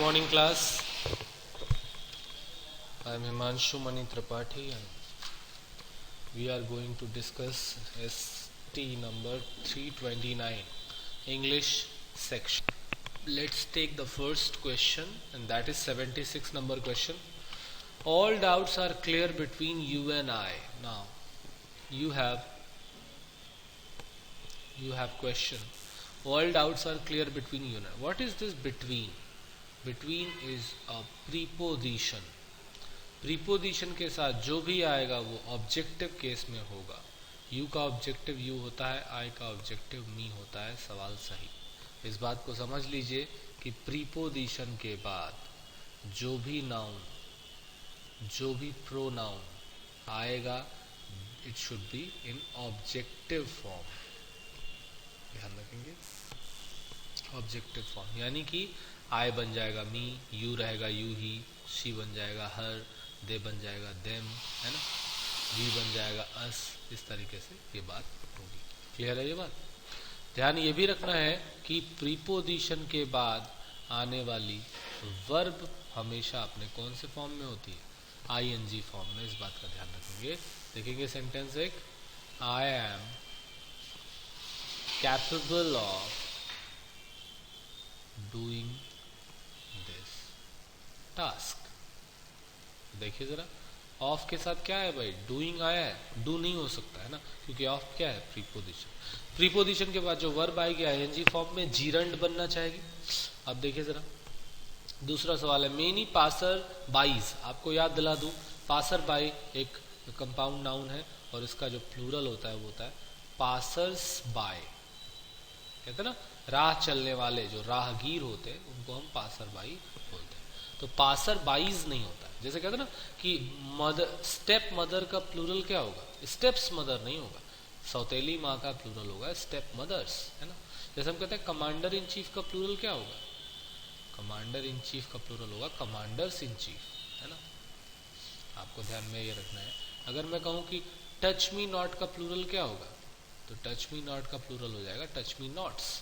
Morning class. I am Himanshu Mani Tripathi and we are going to discuss ST number 329 English section. Let's take the first question, and that is 76 number question. All doubts are clear between you and I. Now you have question. All doubts are clear between you and I. What is this between? Between is a preposition. Preposition के साथ जो भी आएगा वो objective case में होगा. You का objective you होता है, आई का ऑब्जेक्टिव मी होता है. सवाल सही. इस बात को समझ लीजिए कि प्रीपोजिशन के बाद जो भी नाउन, जो भी प्रोनाउन आएगा, it should be in objective form. ध्यान रखेंगे, ऑब्जेक्टिव फॉर्म. यानी कि आई बन जाएगा मी, यू रहेगा यू ही, शी बन जाएगा हर, दे बन जाएगा देम, है ना, वी बन जाएगा अस. इस तरीके से ये बात होगी. क्लियर है ये बात? ध्यान ये भी रखना है कि प्रीपोजिशन के बाद आने वाली वर्ब हमेशा अपने कौन से फॉर्म में होती है? आईएनजी फॉर्म में. इस बात का ध्यान रखेंगे. देखेंगे सेंटेंस एक, I am capable of doing this task. देखिए जरा, ऑफ के साथ क्या है भाई? डूइंग आया है. डू नहीं हो सकता है ना, क्योंकि ऑफ क्या है? प्रीपोजिशन. प्रीपोजिशन के बाद जो वर्ब आएगी आईएनजी फॉर्म में, जीरंड बनना चाहेगी. अब देखिए जरा, दूसरा सवाल है, मेनी पासर बाईज. आपको याद दिला दूं, पासर बाई एक कंपाउंड नाउन है और इसका जो प्लूरल होता है वो होता है पासर्स बाय. कहते हैं ना, राह चलने वाले जो राहगीर होते हैं उनको हम पासर बाई बोलते हैं. तो पासर बाईज नहीं होता है. जैसे कहते हैं ना कि मदर, स्टेप मदर का प्लूरल क्या होगा? स्टेप्स मदर नहीं होगा. सौतेली माँ का प्लूरल होगा स्टेप मदर्स, है ना. जैसे हम कहते हैं कमांडर इन चीफ का प्लूरल क्या होगा? कमांडर इन चीफ का प्लूरल होगा कमांडर्स इन चीफ, है ना. आपको ध्यान में ये रखना है. अगर मैं कहूँ कि टच मी नॉट का प्लूरल क्या होगा, तो टच मी नॉट का प्लूरल हो जाएगा टच मी नॉट्स.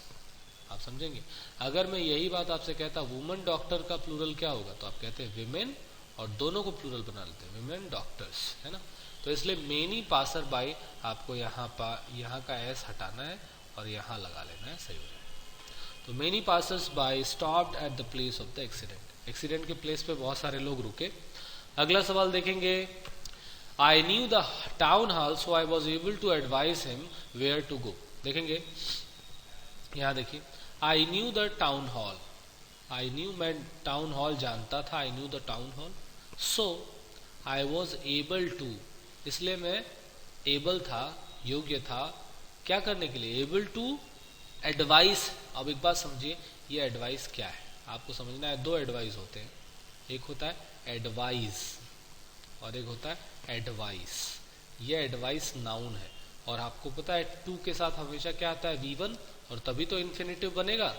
आप समझेंगे. अगर मैं यही बात आपसे कहता वुमेन डॉक्टर का प्लूरल क्या होगा, तो आप कहते हैं विमेन, और दोनों को प्लूरल बना लेते हैं विमेन डॉक्टर्स, है ना. तो इसलिए मेनी पासर बाई आपको यहाँ का एस हटाना है और यहाँ लगा लेना है. सही हो जाएगा. तो many passers by stopped at the place of the accident. Accident के प्लेस पे बहुत सारे लोग रुके. अगला सवाल देखेंगे, I knew the town hall so I was able to advise him where to go. देखेंगे यहाँ देखिए, I knew the town hall. I knew, मैं टाउन हॉल जानता था. I knew the town hall. So I was able to, इसलिए मैं able था, योग्य था क्या करने के लिए? Able to advice. अब एक बात समझिए, ये एडवाइस क्या है आपको समझना है. दो एडवाइस होते हैं, एक होता है एडवाइस और एक होता है एडवाइस. ये एडवाइस नाउन है और आपको पता है टू के साथ हमेशा क्या आता है? V1, और तभी तो इन्फिनेटिव बनेगा.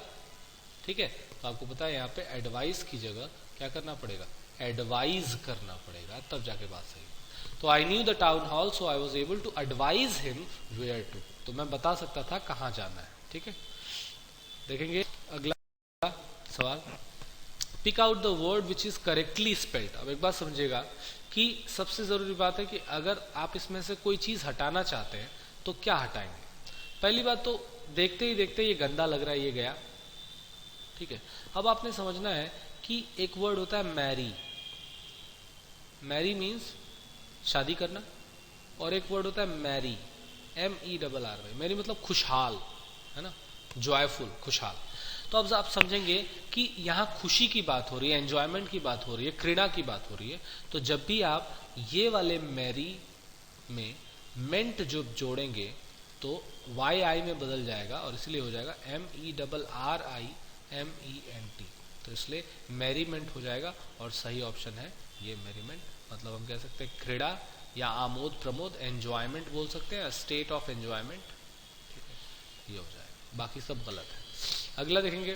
ठीक है, तो आपको पता है यहाँ पे एडवाइस की जगह क्या करना पड़ेगा? एडवाइज करना पड़ेगा, तब जाके बात सही. तो I knew the town hall so I was able to advise him where to. तो मैं बता सकता था कहाँ जाना है. ठीक है, देखेंगे अगला सवाल, pick out the word which is correctly spelled. अब एक बात समझिएगा कि सबसे जरूरी बात है कि अगर आप इसमें से कोई चीज हटाना चाहते हैं तो क्या हटाएंगे? पहली बात तो देखते ही देखते ये गंदा लग रहा है, ये गया. ठीक है, अब आपने समझना है कि एक वर्ड होता है मैरी. मैरी मीन्स शादी करना. और एक वर्ड होता है मैरी, MERRY. मैरी मतलब खुशहाल, है ना, जॉयफुल, खुशहाल. तो अब आप समझेंगे कि यहाँ खुशी की बात हो रही है, एंजॉयमेंट की बात हो रही है, क्रीड़ा की बात हो रही है. तो जब भी आप ये वाले मैरी में मेंट जो जोड़ेंगे तो YI में बदल जाएगा और इसलिए हो जाएगा MERRIMENT. तो इसलिए मैरीमेंट हो जाएगा और सही ऑप्शन है ये मैरीमेंट. मतलब हम कह सकते हैं क्रीड़ा या आमोद प्रमोद, एंजॉयमेंट बोल सकते हैं, स्टेट ऑफ एंजॉयमेंट. ठीक है, ये हो जाएगा, बाकी सब गलत है. अगला देखेंगे,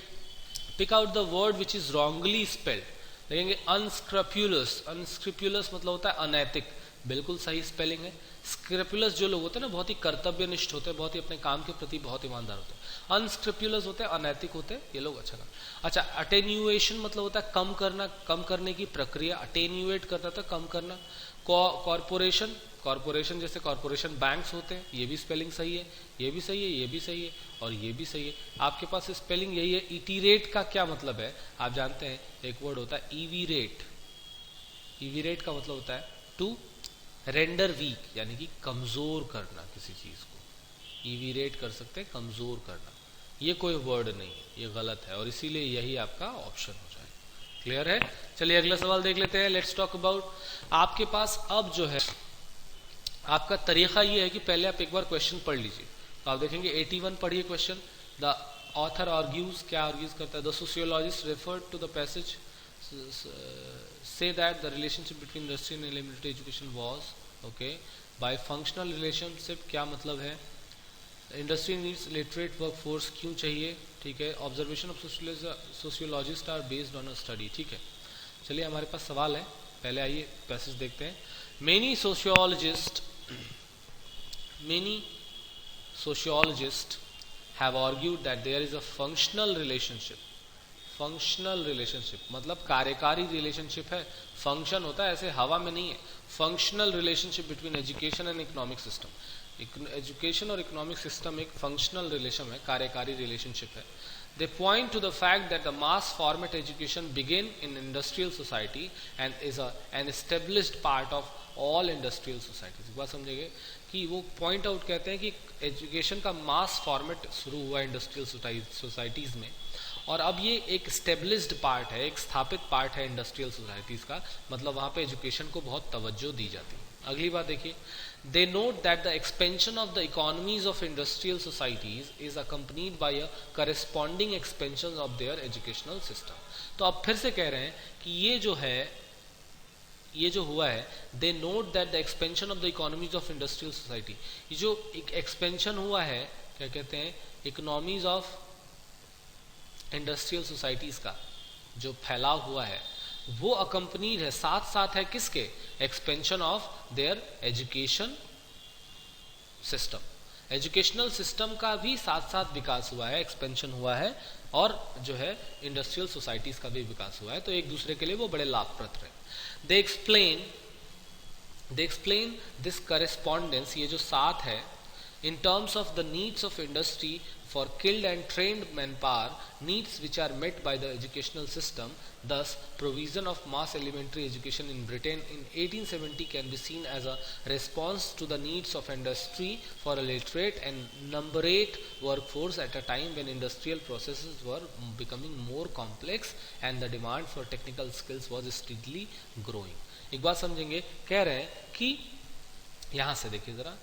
pick out the word which is wrongly spelled. देखेंगे अनस्क्रप्यूलस. अनस्क्रप्यूलस मतलब होता है अनैतिक. बिल्कुल सही स्पेलिंग है। स्क्रेपुलस जो लोग होते हैं ना, बहुत ही कर्तव्यनिष्ठ होते हैं, बहुत ही अपने काम के प्रति बहुत ईमानदार होते हैं। अनस्क्रेपुलस होते हैं, अनैतिक होते हैं, ये लोग अच्छा काम। अच्छा, अटेन्यूएशन मतलब होता है कम करना, कम करने की प्रक्रिया। अटेन्यूएट करता था, कम करना। कॉर्पोरेशन, कॉर्पोरेशन जैसे कॉर्पोरेशन बैंक्स होते हैं, ये भी स्पेलिंग सही है, ये भी सही है, ये भी सही है और ये भी सही है। आपके पास स्पेलिंग यही है। इटीरेट का क्या मतलब है आप जानते हैं? एक वर्ड होता है ईवी रेट। ईवी रेट का मतलब होता है टू रेंडर वीक, यानी कि कमजोर करना किसी चीज को। ईवी रेट कर सकते हैं कमजोर करना, ये कोई वर्ड नहीं है, ये गलत है और इसीलिए यही आपका ऑप्शन हो जाए। क्लियर है? चलिए अगला सवाल देख लेते हैं। लेट्स टॉक अबाउट, आपके पास अब जो है आपका तरीका ये है कि पहले आप एक बार क्वेश्चन पढ़ लीजिए। तो आप देखेंगे 81 पढ़िए क्वेश्चन। द ऑथर आर्ग्यूज, क्या आर्ग्यूज करता है? The sociologist referred to the passage say that the relationship between industry and elementary education was okay by functional relationship। क्या मतलब है? Industry needs literate work force, क्यों चाहिए? ठीक है। Observation of sociologist are based on a study. ठीक है, चलिए हमारे पास सवाल है, पहले आइए पैसेज देखते हैं। Many sociologists have argued that there is a functional relationship। Functional relationship मतलब कार्यकारी रिलेशनशिप है। फंक्शन होता है ऐसे हवा में नहीं है। Functional relationship between education and economic system. Education और इकोनॉमिक सिस्टम एक फंक्शनल रिलेशन है, कार्यकारी रिलेशनशिप है। They point to the fact that the mass format education began in industrial society and is an established part of all industrial societies। एक बात समझेंगे कि वो पॉइंट आउट कहते हैं कि एजुकेशन का मास फॉर्मेट शुरू हुआ इंडस्ट्रियल सोसाइटीज में और अब ये एक स्टेब्लिश्ड पार्ट है, एक स्थापित पार्ट है इंडस्ट्रियल सोसाइटीज का। मतलब वहां पे एजुकेशन को बहुत तवज्जो दी जाती है। अगली बात देखिए, they note that the expansion of the economies of industrial societies is accompanied by a corresponding expansion of their educational system. तो अब फिर से कह रहे हैं कि ये जो हुआ है, they note that the expansion of the economies of industrial society, ये जो एक एक्सपेंशन हुआ है, क्या कहते हैं, इकोनॉमीज ऑफ इंडस्ट्रियल सोसाइटीज का जो फैलाव हुआ है वो अकम्पनीड है, साथ साथ है किसके? Expansion of there education system. Educational system का भी साथ साथ विकास हुआ है, एक्सपेंशन हुआ है और जो है इंडस्ट्रियल सोसाइटीज का भी विकास हुआ है। तो एक दूसरे के लिए वो बड़े लाभप्रद रहे। दे एक्सप्लेन दिस करेस्पॉन्डेंस, ये जो साथ है, in terms of the needs of industry for skilled and trained manpower, needs which are met by the educational system. Thus, provision of mass elementary education in Britain in 1870 can be seen as a response to the needs of industry for a literate and numberate workforce at a time when industrial processes were becoming more complex and the demand for technical skills was steadily growing। एक बात समझेंगे, कह रहे हैं कि यहां से देखिए जरा,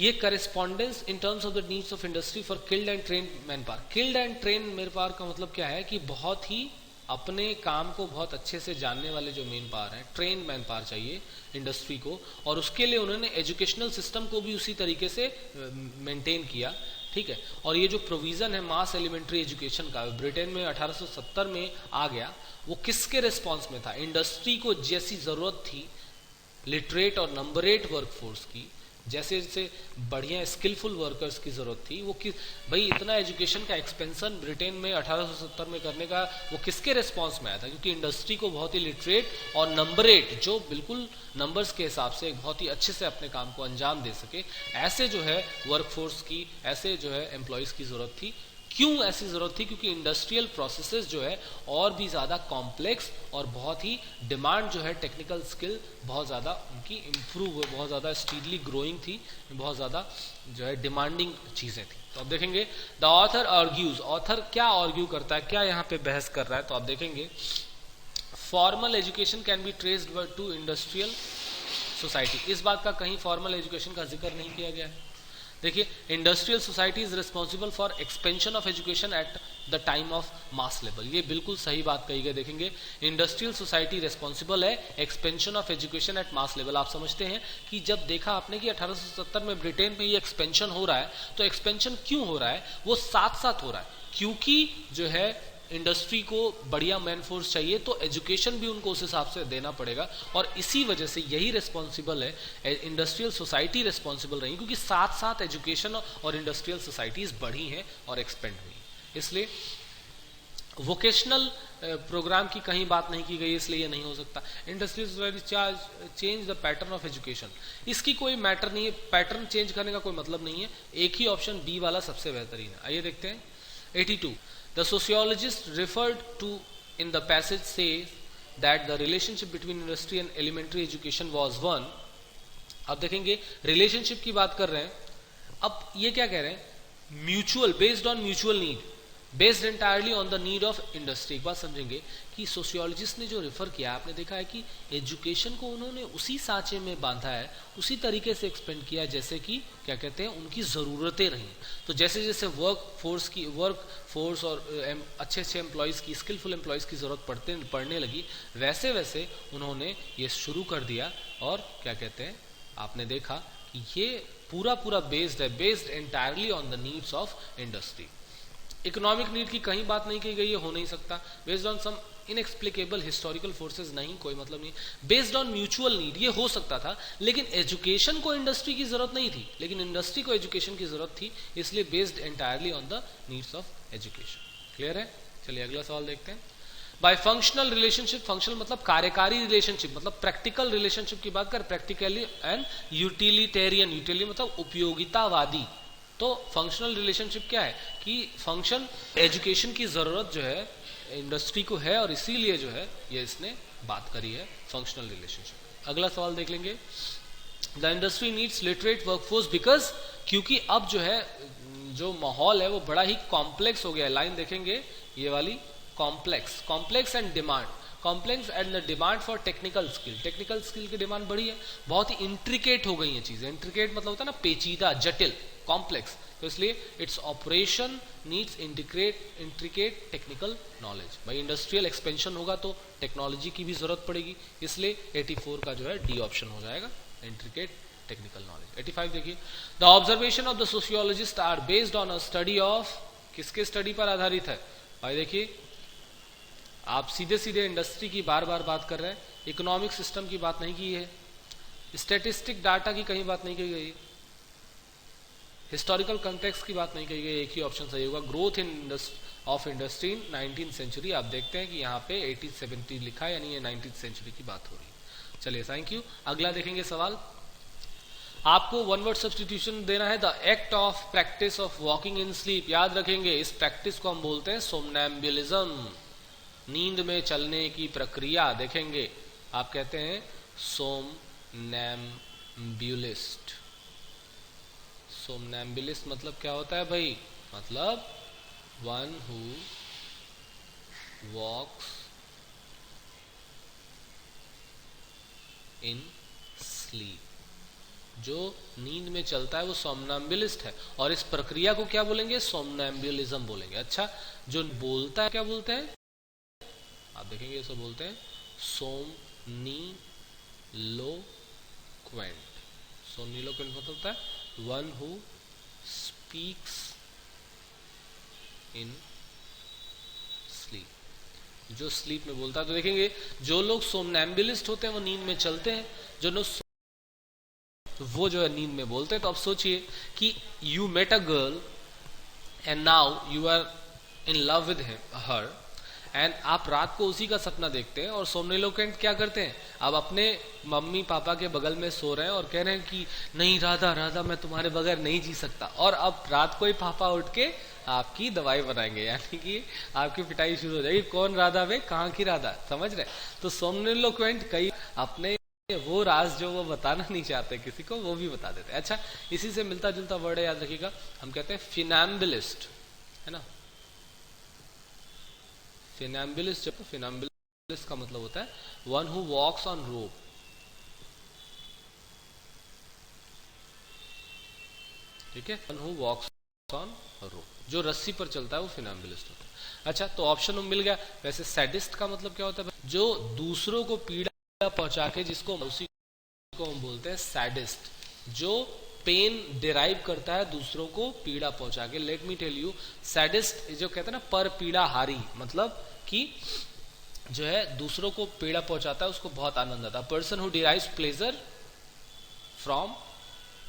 ये correspondence in terms of the needs of industry for killed and train man power. Killed and train man power का मतलब क्या है कि बहुत ही अपने काम को बहुत अच्छे से जानने वाले जो मेन पावर है, ट्रेन मैन पावर चाहिए इंडस्ट्री को, और उसके लिए उन्होंने एजुकेशनल सिस्टम को भी उसी तरीके से मेंटेन किया। ठीक है, और ये जो प्रोविजन है मास एलिमेंट्री एजुकेशन का, ब्रिटेन में 1870 में आ गया, वो किसके रिस्पॉन्स में था? इंडस्ट्री को जैसी जरूरत थी लिटरेट और नंबरेट वर्कफोर्स की, जैसे जैसे बढ़िया स्किलफुल वर्कर्स की जरूरत थी, वो भाई इतना एजुकेशन का एक्सपेंशन ब्रिटेन में 1870 में करने का वो किसके रिस्पांस में आया था? क्योंकि इंडस्ट्री को बहुत ही लिटरेट और नंबरेट, जो बिल्कुल नंबर्स के हिसाब से बहुत ही अच्छे से अपने काम को अंजाम दे सके, ऐसे जो है वर्कफोर्स की, ऐसे जो है एम्प्लॉयज की जरूरत थी। क्यों ऐसी जरूरत थी? क्योंकि इंडस्ट्रियल प्रोसेसेस जो है और भी ज्यादा कॉम्प्लेक्स और बहुत ही डिमांड जो है टेक्निकल स्किल बहुत ज्यादा उनकी इंप्रूव, बहुत ज्यादा स्पीडली ग्रोइंग थी, बहुत ज्यादा जो है डिमांडिंग चीजें थी। तो अब देखेंगे द ऑथर आर्ग्यूज, ऑथर क्या आर्ग्यू करता है, क्या यहाँ पे बहस कर रहा है? तो आप देखेंगे formal education can be traced to industrial society. इस बात का कहीं फॉर्मल एजुकेशन का जिक्र नहीं किया गया है। देखिए, industrial society is responsible for expansion of education at the time of mass level. ये बिल्कुल सही बात कही गई। देखेंगे इंडस्ट्रियल सोसाइटी रिस्पॉन्सिबल है expansion of education at mass level. आप समझते हैं कि जब देखा आपने कि 1870 में ब्रिटेन में ये एक्सपेंशन हो रहा है, तो एक्सपेंशन क्यों हो रहा है? वो साथ साथ हो रहा है क्योंकि जो है इंडस्ट्री को बढ़िया मैन फोर्स चाहिए तो एजुकेशन भी उनको उस हिसाब से देना पड़ेगा, और इसी वजह से यही रिस्पॉन्सिबल है, इंडस्ट्रियल सोसाइटी रिस्पॉन्सिबल रही, क्योंकि साथ साथ एजुकेशन और इंडस्ट्रियल सोसाइटीज बढ़ी हैं और एक्सपेंड हुई। इसलिए वोकेशनल प्रोग्राम की कहीं बात नहीं की गई, इसलिए ये नहीं हो सकता। Industrial society change the pattern of education, इसकी कोई मैटर नहीं है, पैटर्न चेंज करने का कोई मतलब नहीं है। एक ही ऑप्शन बी वाला सबसे बेहतरीन है। आइए देखते हैं 82, the sociologist referred to in the passage says that the relationship between industry and elementary education was one. अब देखेंगे रिलेशनशिप की बात कर रहे हैं, अब ये क्या कह रहे हैं, mutual, based on mutual need, based entirely on the need of industry. एक बात समझेंगे कि सोशियोलॉजिस्ट ने जो रेफर किया, आपने देखा है कि एजुकेशन को उन्होंने उसी सांचे में बांधा है, उसी तरीके से एक्सपेंड किया जैसे कि क्या कहते हैं उनकी ज़रूरतें रहीं। तो जैसे जैसे वर्क फोर्स और अच्छे अच्छे एम्प्लॉयज़ की, स्किलफुल एम्प्लॉयज़ की ज़रूरत पड़ने लगी, वैसे वैसे उन्होंने ये शुरू कर दिया। और क्या कहते हैं, आपने देखा कि ये पूरा पूरा बेस्ड है, based entirely on the needs of industry. Economic need की कहीं बात नहीं की गई है, हो नहीं सकता। Based on some inexplicable historical forces, नहीं, कोई मतलब नहीं। बेस्ड ऑन म्यूचुअल नीड, ये हो सकता था, लेकिन एजुकेशन को इंडस्ट्री की जरूरत नहीं थी, लेकिन इंडस्ट्री को एजुकेशन की जरूरत थी, इसलिए based entirely on the needs of education. Clear है? चलिए अगला सवाल देखते हैं। बाय फंक्शनल रिलेशनशिप, फंक्शनल मतलब कार्यकारी रिलेशनशिप, मतलब प्रैक्टिकल रिलेशनशिप की बात कर, प्रैक्टिकली एंड यूटिलिटेरियन, यूटिलिटी मतलब उपयोगितावादी। तो फंक्शनल रिलेशनशिप क्या है कि फंक्शन, एजुकेशन की जरूरत जो है इंडस्ट्री को है, और इसीलिए जो है ये इसने बात करी है फंक्शनल रिलेशनशिप। अगला सवाल देख लेंगे। The industry needs literate workforce because, क्योंकि अब जो है जो माहौल है वो बड़ा ही कॉम्प्लेक्स हो गया है। लाइन देखेंगे ये वाली, complex and demand, complex and the demand for technical skill, technical skill की डिमांड बढ़ी है, बहुत ही इंट्रिकेट हो गई है चीजें। इंट्रिकेट मतलब होता है ना पेचीदा, जटिल, कॉम्प्लेक्स, तो इसलिए its operation needs intricate technical knowledge. भाई इंडस्ट्रियल एक्सपेंशन होगा तो टेक्नोलॉजी की भी जरूरत पड़ेगी, इसलिए 84 का जो है डी ऑप्शन हो जाएगा, इंट्रिकेट टेक्निकल नॉलेज। 85 देखिए, the observation of the sociologist are based on a study of, किसके स्टडी पर आधारित है? भाई देखिए, आप सीधे सीधे इंडस्ट्री की बार बार बात कर रहे हैं, इकोनॉमिक सिस्टम की बात नहीं की है, स्टैटिस्टिक डाटा की कहीं बात नहीं की गई, हिस्टोरिकल कंटेक्स्ट की बात नहीं कही गई, एक ही ऑप्शन सही होगा, growth in of industry in 19th century. आप देखते हैं कि यहाँ पे 1870 लिखा है, यानी ये 19th सेंचुरी की बात हो रही है। चलिए थैंक यू। अगला देखेंगे सवाल, आपको वन वर्ड सब्सटीट्यूशन देना है, the act of practice of walking in sleep. याद रखेंगे इस प्रैक्टिस को हम बोलते हैं सोमनैम्बुलिज्म, नींद में चलने की प्रक्रिया। देखेंगे आप कहते हैं सोमनैम्बुलिस्ट। सोमनैम्बुलिस्ट मतलब क्या होता है भाई? मतलब one who walks in sleep, जो नींद में चलता है वो सोमनैम्बुलिस्ट है। और इस प्रक्रिया को क्या बोलेंगे? सोमनैम्बुलिज्म बोलेंगे। अच्छा, जो बोलता है क्या बोलते हैं? आप देखेंगे इसको बोलते हैं सोमनीलोक्वेंट। सोमनीलोक्वेंट मतलब होता है one who speaks in sleep, जो स्लीप में बोलता है। तो देखेंगे जो लोग सोमनैम्बुलिस्ट होते हैं वो नींद में चलते हैं, जो लोग वो जो है नींद में बोलते हैं। तो अब सोचिए कि you met a girl and now you are in love with her, and आप रात को उसी का सपना देखते हैं, और सोमनीलोक्वेंट क्या करते हैं, अब अपने मम्मी पापा के बगल में सो रहे हैं और कह रहे हैं कि नहीं राधा राधा मैं तुम्हारे बगैर नहीं जी सकता, और अब रात को ही पापा उठ के आपकी दवाई बनाएंगे, यानी कि आपकी पिटाई शुरू हो जाएगी। कौन राधा वे, कहाँ की राधा, समझ रहे? तो सोमनीलोक्वेंट कई अपने वो राज जो वो बताना नहीं चाहते किसी को, वो भी बता देते हैं। अच्छा, इसी से मिलता जुलता वर्ड है, याद रखिएगा, हम कहते हैं फिनैम्बुलिस्ट, है ना। फिनैम्बुलिस्ट, जब फिनैम्बुलिस्ट का मतलब होता है वन हु वॉक्स ऑन रोप, ठीक है, वन हु वॉक्स ऑन रोप, जो रस्सी पर चलता है वो फिनैम्बुलिस्ट होता है। अच्छा, तो ऑप्शन में मिल गया। वैसे सैडिस्ट का मतलब क्या होता है? जो दूसरों को पीड़ा पहुंचा के, जिसको उसी को हम बोलते हैं सैडिस्ट, जो पेन डिराइव करता है दूसरों को पीड़ा पहुंचा के। Let me tell you, sadist जो कहते हैं ना पर पीड़ा हारी, मतलब कि जो है दूसरों को पीड़ा पहुंचाता है उसको बहुत आनंद आता है। Person who derives pleasure from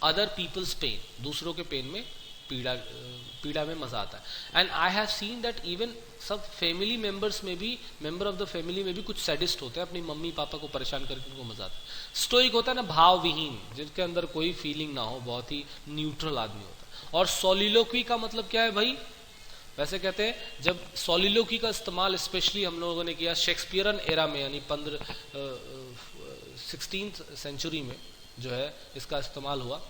other people's pain, दूसरों के पेन में पीड़ा में मजा आता है। And I have seen that even सब फैमिली मेंबर्स में भी, मेंबर ऑफ द फैमिली में भी कुछ सैडिस्ट होते हैं, अपनी मम्मी पापा को परेशान करके उनको मजा आता है। स्टोइक होता है ना भाव विहीन, जिनके अंदर कोई फीलिंग ना हो, बहुत ही न्यूट्रल आदमी होता है। और सोलिलोक्वी का मतलब क्या है भाई, वैसे कहते हैं जब सोलिलोक्वी का इस्तेमाल स्पेशली हम लोगों ने किया शेक्सपियरन एरा में, यानी 16th सेंचुरी में जो है इसका इस्तेमाल हुआ।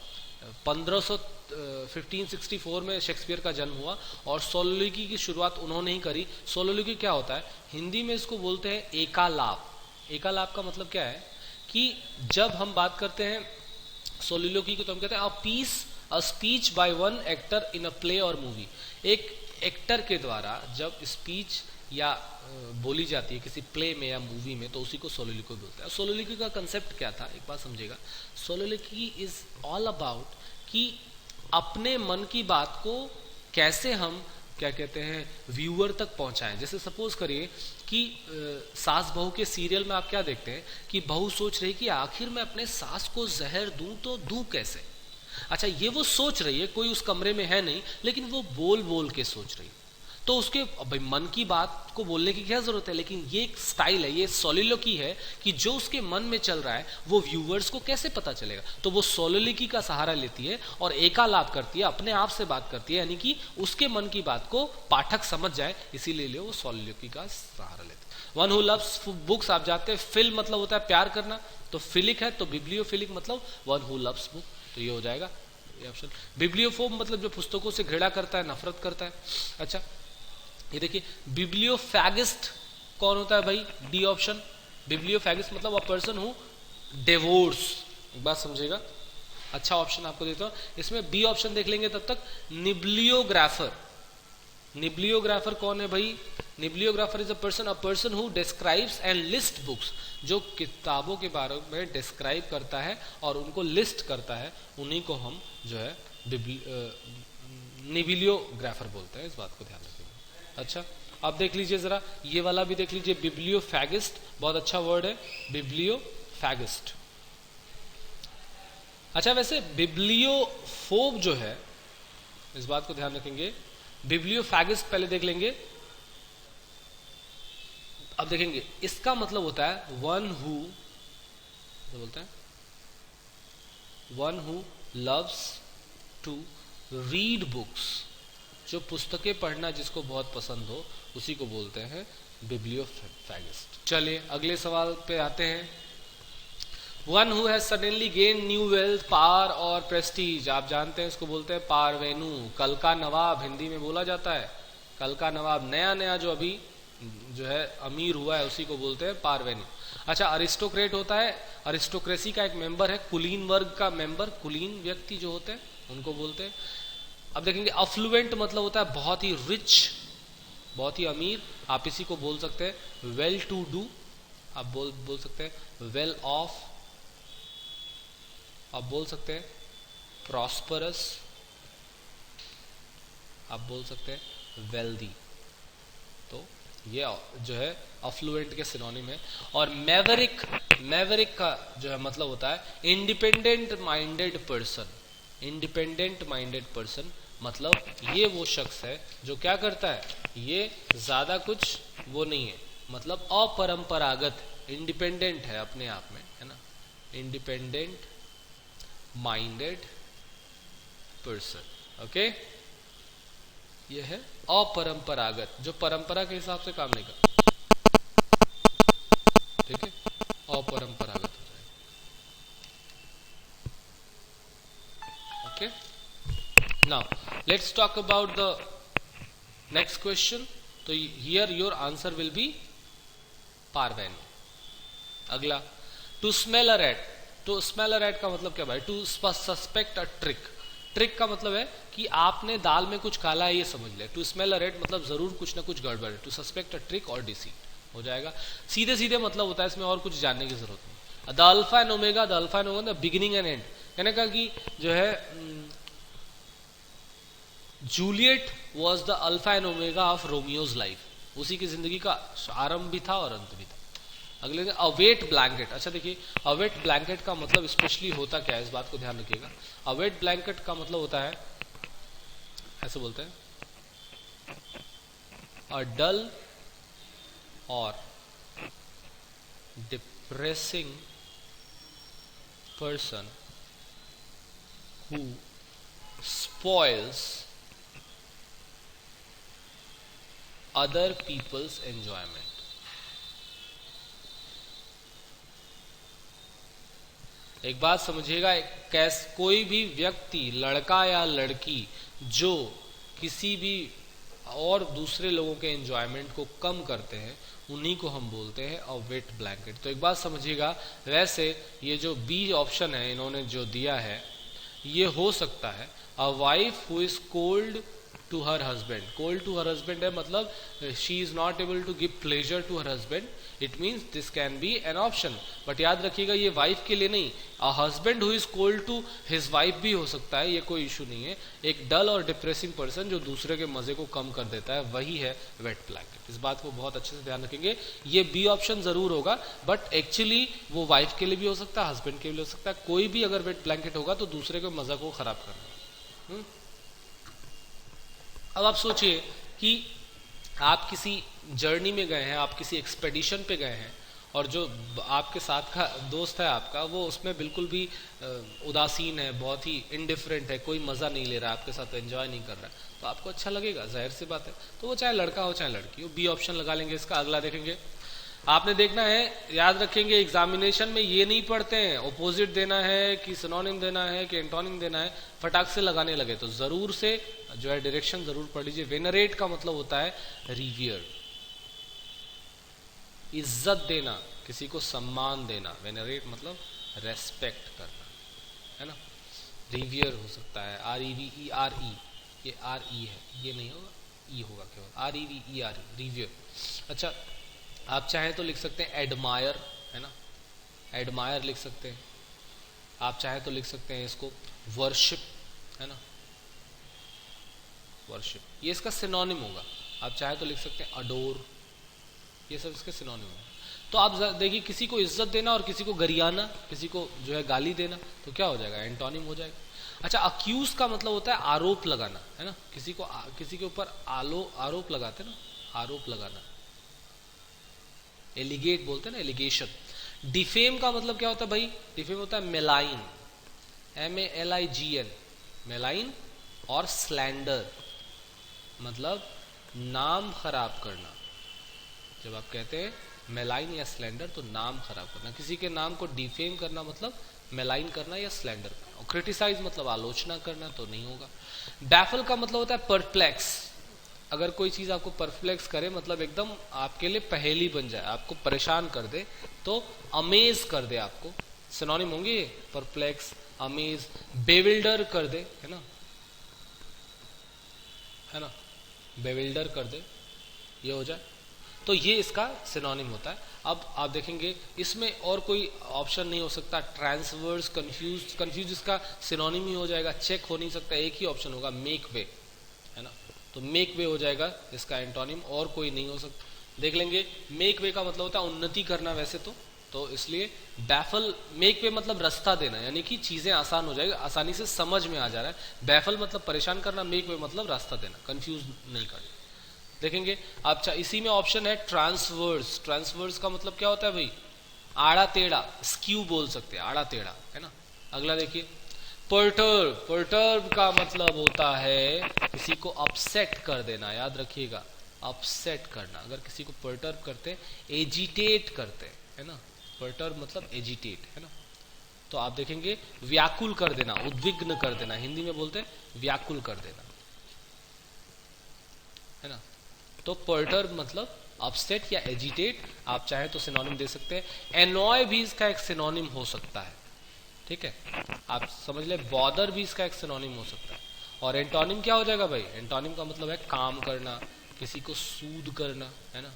1564 में शेक्सपियर का जन्म हुआ और सोलिलोक्वी की शुरुआत उन्होंने ही करी। सोलिलोक्वी क्या होता है, हिंदी में इसको बोलते हैं एकालाप। एकालाप का मतलब क्या है कि जब हम बात करते हैं सोलिलोक्वी की तो हम कहते हैं a piece, a speech by one actor in a play और मूवी। एक एक्टर के द्वारा जब स्पीच या बोली जाती है किसी प्ले में या मूवी में तो उसी को सोलिलोक्वी बोलते हैं। सोलिलोक्वी का कंसेप्ट क्या था, एक बात समझेगा। सोलिलोक्वी इज ऑल अबाउट कि अपने मन की बात को कैसे हम क्या कहते हैं व्यूअर तक पहुंचाएं। जैसे सपोज करिए कि सास बहू के सीरियल में आप क्या देखते हैं कि बहू सोच रही कि आखिर मैं अपने सास को जहर दूं तो दूं कैसे। अच्छा, ये वो सोच रही है, कोई उस कमरे में है नहीं, लेकिन वो बोल बोल के सोच रही है। तो उसके भाई मन की बात को बोलने की क्या जरूरत है, लेकिन ये एक स्टाइल है, ये सोलिलोक्वी है कि जो उसके मन में चल रहा है वो व्यूअर्स को कैसे पता चलेगा। तो वो सोलिलोक्वी का सहारा लेती है और एकालाप करती है, अपने आप से बात करती है, यानी कि उसके मन की बात को पाठक समझ जाए, इसीलिए वो सोलिलोक्वी का सहारा लेती है। वन हु लव्स बुक्स, आप जानते हैं फिल मतलब होता है प्यार करना, तो फिलिक है तो बिब्लियोफिलिक मतलब वन हु लव्स बुक, तो ये हो जाएगा ये ऑप्शन। बिब्लियोफोब मतलब जो पुस्तकों से घृणा करता है, नफरत करता है। अच्छा, ये देखिए बिब्लियोफैगिस्ट कौन होता है भाई, डी ऑप्शन। बिब्लियोफैगिस्ट मतलब अ पर्सन हु डिवोर्स, एक बात समझेगा। अच्छा ऑप्शन आपको देता हूं, इसमें बी ऑप्शन देख लेंगे तब तक। निब्लियोग्राफर, निब्लियोग्राफर कौन है भाई, bibliographer is a person who describes and list books, जो किताबों के बारे में डिस्क्राइब करता है और उनको लिस्ट करता है, उन्हीं को हम जो है निब्लियोग्राफर बोलते हैं, इस बात को ध्यान रखिए। अच्छा, अब देख लीजिए जरा, ये वाला भी देख लीजिए, बिब्लियोफैगिस्ट, बहुत अच्छा वर्ड है बिब्लियोफैगिस्ट। अच्छा, वैसे बिब्लियोफोब जो है, इस बात को ध्यान रखेंगे। बिब्लियोफैगिस्ट पहले देख लेंगे, अब देखेंगे इसका मतलब होता है वन हु, बोलते हैं one who loves to read books, जो पुस्तकें पढ़ना जिसको बहुत पसंद हो उसी को बोलते हैं बिब्लियोफैगिस्ट। चलिए अगले सवाल पे आते हैं। One who has suddenly gain new wealth, power और प्रेस्टीज, आप जानते हैं इसको बोलते हैं पारवेनू। कल का नवाब हिंदी में बोला जाता है, कल का नवाब, नया नया जो अभी जो है अमीर हुआ है उसी को बोलते हैं पारवेनू। अच्छा, अरिस्टोक्रेट होता है, अरिस्टोक्रेसी का एक मेंबर है, कुलीन वर्ग का मेंबर, कुलीन व्यक्ति जो होते हैं उनको बोलते हैं। अब देखेंगे अफ्लुएंट मतलब होता है बहुत ही रिच, बहुत ही अमीर, आप इसी को बोल सकते हैं वेल टू डू, आप बोल सकते हैं वेल ऑफ, आप बोल सकते हैं प्रॉस्परस, आप बोल सकते हैं वेल्दी। तो ये जो है अफ्लुएंट के सिनोनिम है। और मैवरिक, मैवरिक का जो है मतलब होता है independent minded person. Independent minded person मतलब ये वो शख्स है जो क्या करता है, ये ज्यादा कुछ वो नहीं है, मतलब अपरंपरागत, इंडिपेंडेंट है अपने आप में, है ना, इंडिपेंडेंट माइंडेड पर्सन। ओके, ये है अपरंपरागत, जो परंपरा के हिसाब से काम नहीं करता, ठीक है, अपरंपरागत हो जाएगा। Okay, now let's talk about the next question. तो here your answer will be parvenu. अगला, to smell a rat. To smell a rat का मतलब क्या भाई, to suspect a trick. Trick का मतलब है कि आपने दाल में कुछ काला है ये समझ ले। टू स्मेल अ रैट मतलब जरूर कुछ ना कुछ गड़बड़ है। टू सस्पेक्ट अ ट्रिक और डिसीट हो जाएगा। सीधे सीधे मतलब होता है, इसमें और कुछ जानने की जरूरत नहीं। The alpha and omega, the alpha and omega the beginning and and, कहने का कि जो है Juliet was the alpha and omega of Romeo's life, उसी की जिंदगी का आरंभ भी था और अंत भी था। अगले दिन अवेट ब्लैंकेट। अच्छा देखिए, अवेट ब्लैंकेट का मतलब स्पेशली होता क्या है, इस बात को ध्यान रखिएगा। अवेट ब्लैंकेट का मतलब होता है, ऐसे बोलते हैं, अ डल और depressing person who spoils other people's enjoyment। एक बात समझिएगा, कोई भी व्यक्ति, लड़का या लड़की, जो किसी भी और दूसरे लोगों के एंजॉयमेंट को कम करते हैं, उन्हीं को हम बोलते हैं अ वेट ब्लैंकेट। तो एक बात समझिएगा, वैसे ये जो बी ऑप्शन है इन्होंने जो दिया है, ये हो सकता है a wife who is cold to her husband. Cold to her husband है मतलब she is not able to give pleasure to her husband, it means this can be an option. But याद रखिएगा ये वाइफ के लिए नहीं, a husband who is cold to his wife भी हो सकता है, ये कोई इशू नहीं है। एक डल और डिप्रेसिंग पर्सन जो दूसरे के मजे को कम कर देता है, वही है वेट ब्लैंकेट। इस बात को बहुत अच्छे से ध्यान रखेंगे। ये बी ऑप्शन जरूर होगा, बट एक्चुअली वो वाइफ के लिए भी हो सकता है, हस्बैंड के लिए हो सकता है। कोई भी अगर वेट ब्लैंकेट होगा तो दूसरे के मजा को खराब करना। अब आप सोचिए कि आप किसी जर्नी में गए हैं, आप किसी एक्सपेडिशन पे गए हैं, और जो आपके साथ का दोस्त है आपका, वो उसमें बिल्कुल भी उदासीन है, बहुत ही इनडिफरेंट है, कोई मज़ा नहीं ले रहा है, आपके साथ एंजॉय नहीं कर रहा है, तो आपको अच्छा लगेगा, जाहिर सी बात है। तो वो चाहे लड़का हो चाहे लड़की हो, बी ऑप्शन लगा लेंगे इसका। अगला देखेंगे, आपने देखना है, याद रखेंगे एग्जामिनेशन में ये नहीं पढ़ते हैं ऑपोजिट देना है कि सिनोनिम देना है कि एंटोनिम देना है, फटाक से लगाने लगे तो जरूर से जो है डायरेक्शन जरूर पढ़ लीजिए। वेनरेट का मतलब होता है रिवियर, इज्जत देना, किसी को सम्मान देना। वेनरेट मतलब रेस्पेक्ट करना, है ना। रिवियर हो सकता है REVERE, ये RE है, ये नहीं होगा, ई होगा केवल, REVERE, रिवियर। अच्छा, आप चाहें तो लिख सकते हैं एडमायर, है ना, एडमायर लिख सकते हैं। आप चाहें तो लिख सकते हैं इसको वर्शिप, है ना, वर्शिप, ये इसका सिनोनिम होगा। आप चाहे तो लिख सकते हैं अडोर, ये सब इसके सिनोनिम होगा। तो आप देखिए, किसी को इज्जत देना और किसी को गरियाना, किसी को जो है गाली देना, तो क्या हो जाएगा, एंटोनिम हो जाएगा। अच्छा, अक्यूज का मतलब होता है आरोप लगाना, है ना, किसी के ऊपर आरोप लगाते ना, आरोप लगाना, एलिगेट बोलते हैं ना, एलिगेशन। डिफेम का मतलब क्या होता है भाई, डिफेम होता है मेलाइन, MALIGN, मेलाइन। और स्लैंडर मतलब नाम खराब करना। जब आप कहते हैं मेलाइन या स्लैंडर, तो नाम खराब करना, किसी के नाम को डिफेम करना मतलब मेलाइन करना या स्लैंडर करना। और क्रिटिसाइज मतलब आलोचना करना, तो नहीं होगा। बैफल का मतलब होता है परप्लेक्स, अगर कोई चीज आपको परप्लेक्स करे मतलब एकदम आपके लिए पहेली बन जाए, आपको परेशान कर दे, तो अमेज कर दे आपको, सिनोनिम होंगे परप्लेक्स, अमेज, बेविल्डर कर दे, है ना, है ना, बेविल्डर कर दे, ये हो जाए, तो ये इसका सिनोनिम होता है। अब आप देखेंगे इसमें और कोई ऑप्शन नहीं हो सकता। ट्रांसवर्स, कंफ्यूज, कंफ्यूज इसका सिनोनिम ही हो जाएगा, चेक हो नहीं सकता, एक ही ऑप्शन होगा मेक वे, है ना, तो मेक वे हो जाएगा इसका एंटोनिम, और कोई नहीं हो सकता। देख लेंगे, मेक वे का मतलब होता है उन्नति करना वैसे तो इसलिए बैफल, मेक वे मतलब रास्ता देना, यानी कि चीजें आसान हो जाएगी, आसानी से समझ में आ जा रहा है। बैफल मतलब परेशान करना, मेक वे मतलब रास्ता देना, कंफ्यूज नहीं करना। देखेंगे आप, इसी में ऑप्शन है ट्रांसवर्स। ट्रांसवर्स का मतलब क्या होता है भाई, आड़ा टेढ़ा, स्क्यू बोल सकते हैं, आड़ा टेढ़ा, है ना। अगला देखिए, पर्टर्ब। पर्टर्ब का मतलब होता है किसी को अपसेट कर देना, याद रखिएगा, अपसेट करना। अगर किसी को पर्टर्ब करते हैं, एजिटेट करते हैं, है ना, पर्टर्ब मतलब एजिटेट, है ना। तो आप देखेंगे व्याकुल कर देना, उद्विग्न कर देना, हिंदी में बोलते हैं व्याकुल कर देना, है ना। तो पर्टर्ब मतलब अपसेट या एजिटेट, आप चाहे तो सिनोनिम दे सकते हैं। एनॉय भी इसका एक सिनोनिम हो सकता है, ठीक है, आप समझ ले, बॉदर भी इसका एक सिनोनिम हो सकता है। और एंटोनिम क्या हो जाएगा भाई, एंटोनिम का मतलब है काम करना, किसी को सूद करना, है ना,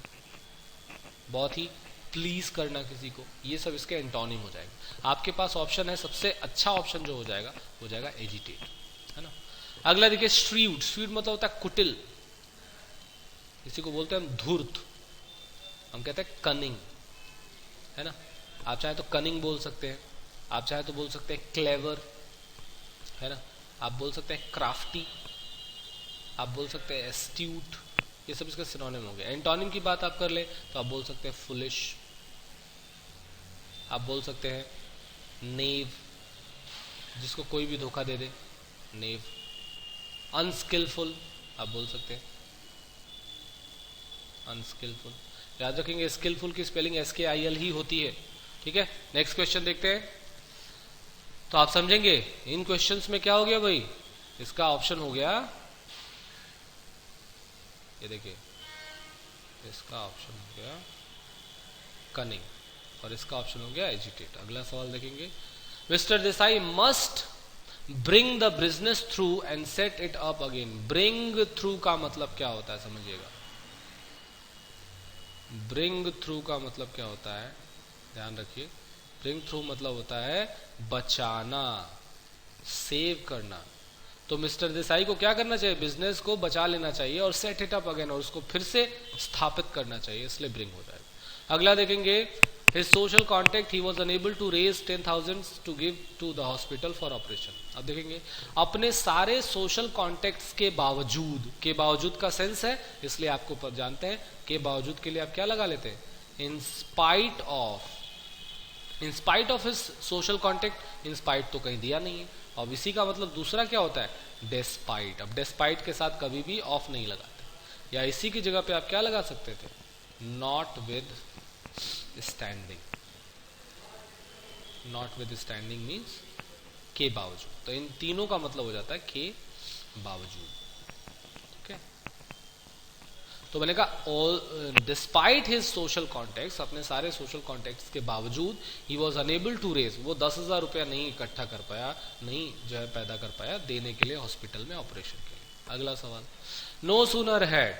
बहुत ही प्लीज करना किसी को, ये सब इसके एंटोनिम हो जाएगा। आपके पास ऑप्शन है, सबसे अच्छा ऑप्शन जो हो जाएगा एजिटेट, है ना। अगला देखिए स्ट्रीव्ड। स्ट्रीव्ड मतलब होता है कुटिल, किसी को बोलते हैं हम धूर्त, हम कहते हैं कनिंग, है ना। आप चाहे तो कनिंग बोल सकते हैं, आप चाहे तो बोल सकते हैं क्लेवर, है ना। आप बोल सकते हैं क्राफ्टी, आप बोल सकते हैं एस्ट्यूट, ये सब इसका सिनोनिम हो गया। एंटोनिम की बात आप कर ले तो आप बोल सकते हैं फुलिश, आप बोल सकते हैं नेव, जिसको कोई भी धोखा दे दे, नेव। अनस्किलफुल आप बोल सकते हैं, अनस्किलफुल। याद रखेंगे स्किलफुल की स्पेलिंग SKIL ही होती है, ठीक है। नेक्स्ट क्वेश्चन देखते हैं। तो आप समझेंगे इन क्वेश्चंस में क्या हो गया भाई, इसका ऑप्शन हो गया, ये देखिए इसका ऑप्शन हो गया कनिंग और इसका ऑप्शन हो गया एजिटेट। अगला सवाल देखेंगे। Mister Desai must bring the business through and set it up again. Bring through का मतलब क्या होता है समझिएगा। ब्रिंग थ्रू का मतलब क्या होता है, ध्यान रखिए। ब्रिंग थ्रू मतलब होता है बचाना, सेव करना। तो मिस्टर देसाई को क्या करना चाहिए, बिजनेस को बचा लेना चाहिए और सेट इट अप अगेन, और उसको फिर से स्थापित करना चाहिए, इसलिए ब्रिंग हो जाएगा। अगला देखेंगे। His social contact he was unable to raise 10,000 to give to the hospital for operation। अब देखेंगे अपने सारे सोशल कॉन्टेक्ट्स के बावजूद का सेंस है, इसलिए आपको जानते हैं के बावजूद के लिए आप क्या लगा लेते हैं, in spite of his social contact. In spite तो कहीं दिया नहीं है, और इसी का मतलब दूसरा क्या होता है, डेस्पाइट। अब डेस्पाइट के साथ कभी भी ऑफ नहीं लगाते, या इसी की जगह पे आप क्या लगा सकते थे, not with standing. Not with standing means के बावजूद। तो इन तीनों का मतलब हो जाता है के बावजूद, ठीक है। तो मैंने कहा all despite his social contacts, अपने सारे सोशल कॉन्टेक्ट्स के बावजूद he was unable to raise, वो 10,000 रुपया नहीं इकट्ठा कर पाया, नहीं जो है पैदा कर पाया देने के लिए हॉस्पिटल में ऑपरेशन के लिए। अगला सवाल। नो सूनर हैड,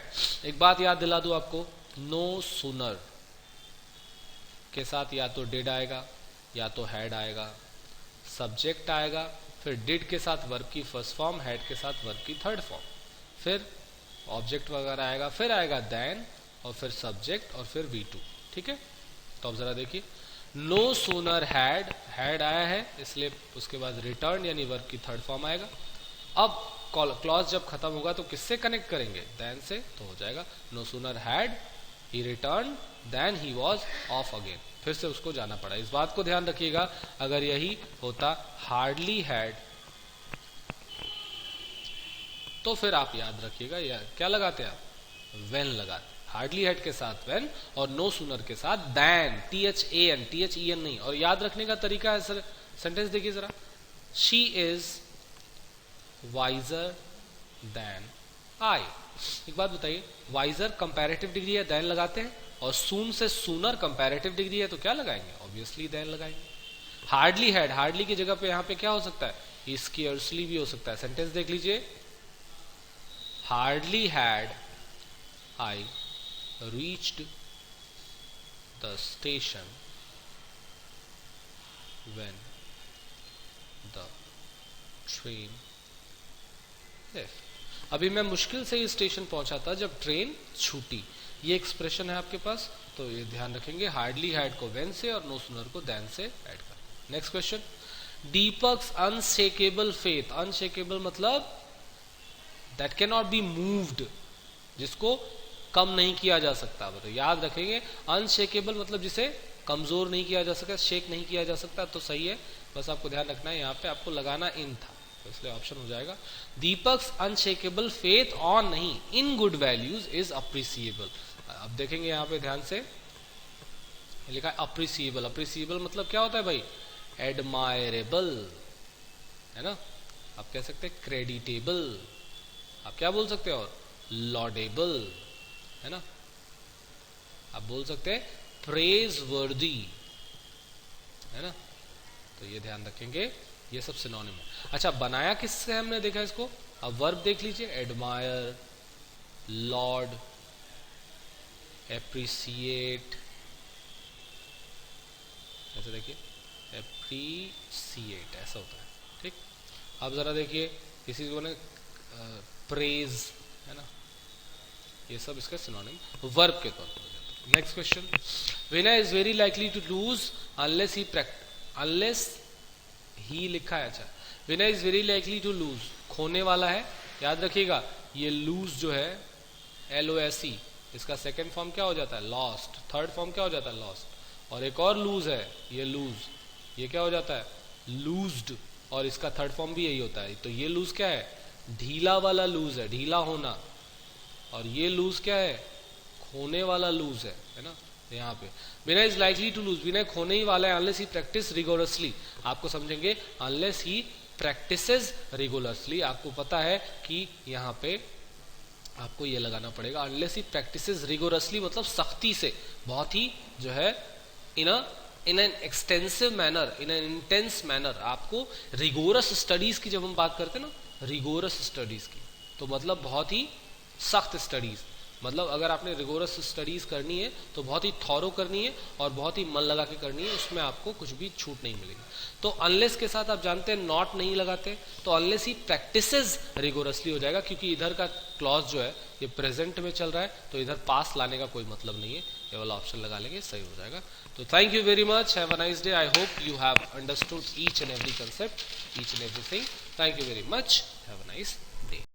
एक बात याद दिला दूं आपको, नो सूनर के साथ या तो डिड आएगा या तो हैड आएगा, सब्जेक्ट आएगा, फिर डिड के साथ वर्ब की फर्स्ट फॉर्म, हैड के साथ वर्ब की थर्ड फॉर्म, फिर ऑब्जेक्ट वगैरह आएगा, फिर आएगा देन, और फिर सब्जेक्ट, और फिर V2, ठीक है। तो अब जरा देखिए, नो सूनर हैड आया है, इसलिए उसके बाद रिटर्न यानी वर्ब की थर्ड फॉर्म आएगा। अब क्लॉज जब खत्म होगा तो किससे कनेक्ट करेंगे, देन से, तो हो जाएगा no sooner had he return than he was off again, फिर से उसको जाना पड़ा। इस बात को ध्यान रखिएगा, अगर यही होता हार्डली हैड तो फिर आप याद रखिएगा या क्या लगाते हैं आप, वेन लगाते। हार्डली हैड के साथ वेन, और नो सूनर के साथ देन, THAN नहीं। और याद रखने का तरीका है सर, सेंटेंस देखिए जरा, she is wiser than I. एक बात बताइए, वाइजर कंपैरेटिव डिग्री है, देन लगाते हैं, और सून से सूनर कंपैरेटिव डिग्री है, तो क्या लगाएंगे, ऑब्वियसली देन लगाएंगे। हार्डली हैड, हार्डली की जगह पे यहां पे क्या हो सकता है, स्केर्सली भी हो सकता है। सेंटेंस देख लीजिए, hardly had I reached the station when the train left. अभी मैं मुश्किल से ही स्टेशन पहुंचा था जब ट्रेन छूटी, ये एक्सप्रेशन है आपके पास, तो ये ध्यान रखेंगे। हार्डली हैड को वेन से और नो सूनर को देन से ऐड कर। Next question. Deepak's unshakable faith, unshakable मतलब that can not be moved, जिसको कम नहीं किया जा सकता। तो याद रखेंगे, अनशेकेबल मतलब जिसे कमजोर नहीं किया जा सकता, शेक नहीं किया जा सकता, तो सही है। बस आपको ध्यान रखना है, यहाँ पे आपको लगाना इन था, तो इसलिए ऑप्शन हो जाएगा दीपक्स अनशेकेबल फेथ ऑन नहीं, in good values is appreciable. अब देखेंगे यहाँ पे ध्यान से, लिखा है अप्रिसिएबल। अप्रिसिएबल मतलब क्या होता है भाई, एडमायरेबल, है ना। आप कह सकते हैं क्रेडिटेबल, आप क्या बोल सकते हैं, और लॉडेबल, है ना। आप बोल सकते हैं प्रेज वर्दी, है ना। तो ये ध्यान रखेंगे, ये सब सिनोनिम है। अच्छा, बनाया किससे हमने देखा इसको, अब वर्ब देख लीजिए, एडमायर, लॉर्ड, एप्रिसिएट, ऐसे देखिए एप्रिसिएट ऐसा होता है, ठीक। अब जरा देखिए किसी को ना प्रेज, है ना, ये सब इसका सिनोनिम वर्ब के तौर पर हो जाता है। Next question, Vinay is very likely to lose unless he लिखा है, अच्छा Vinay is very likely to lose, खोने वाला है, याद रखिएगा ये लूज जो है LOSE, इसका सेकंड फॉर्म क्या हो जाता है लॉस्ट, थर्ड फॉर्म क्या हो जाता है लॉस्ट, और एक और लूज है ये लूज, ये क्या हो जाता है लूज्ड, और इसका थर्ड फॉर्म भी यही होता है। तो ये लूज क्या है, ढीला वाला लूज है, ढीला होना, और ये लूज क्या है, खोने वाला लूज है ना। यहाँ पे विनय इज लाइकली टू लूज, विनय खोने ही वाला है, अनलेस ही प्रैक्टिस रिगोरसली, आपको समझेंगे अनलेस ही प्रैक्टिसेस रिगोरसली, आपको पता है कि यहाँ पे आपको ये लगाना पड़ेगा, अनलेस ही प्रैक्टिसेस रिगोरसली मतलब सख्ती से, बहुत ही जो है in an extensive manner, in an intense manner. आपको रिगोरस स्टडीज की जब हम बात करते हैं ना, रिगोरस स्टडीज की, तो मतलब बहुत ही सख्त स्टडीज, मतलब अगर आपने रिगोरस स्टडीज करनी है तो बहुत ही थॉरो करनी है और बहुत ही मन लगा के करनी है, उसमें आपको कुछ भी छूट नहीं मिलेगी। तो अनलेस के साथ आप जानते हैं नॉट नहीं लगाते, तो अनलेस ही प्रैक्टिसेस रिगोरसली हो जाएगा, क्योंकि इधर का क्लॉज जो है ये प्रेजेंट में चल रहा है, तो इधर पास लाने का कोई मतलब नहीं है, ये वाला ऑप्शन लगा लेंगे, सही हो जाएगा। तो thank you very much, have a nice day, I hope you have understood each and every concept, each and everything. Thank you very much, have a nice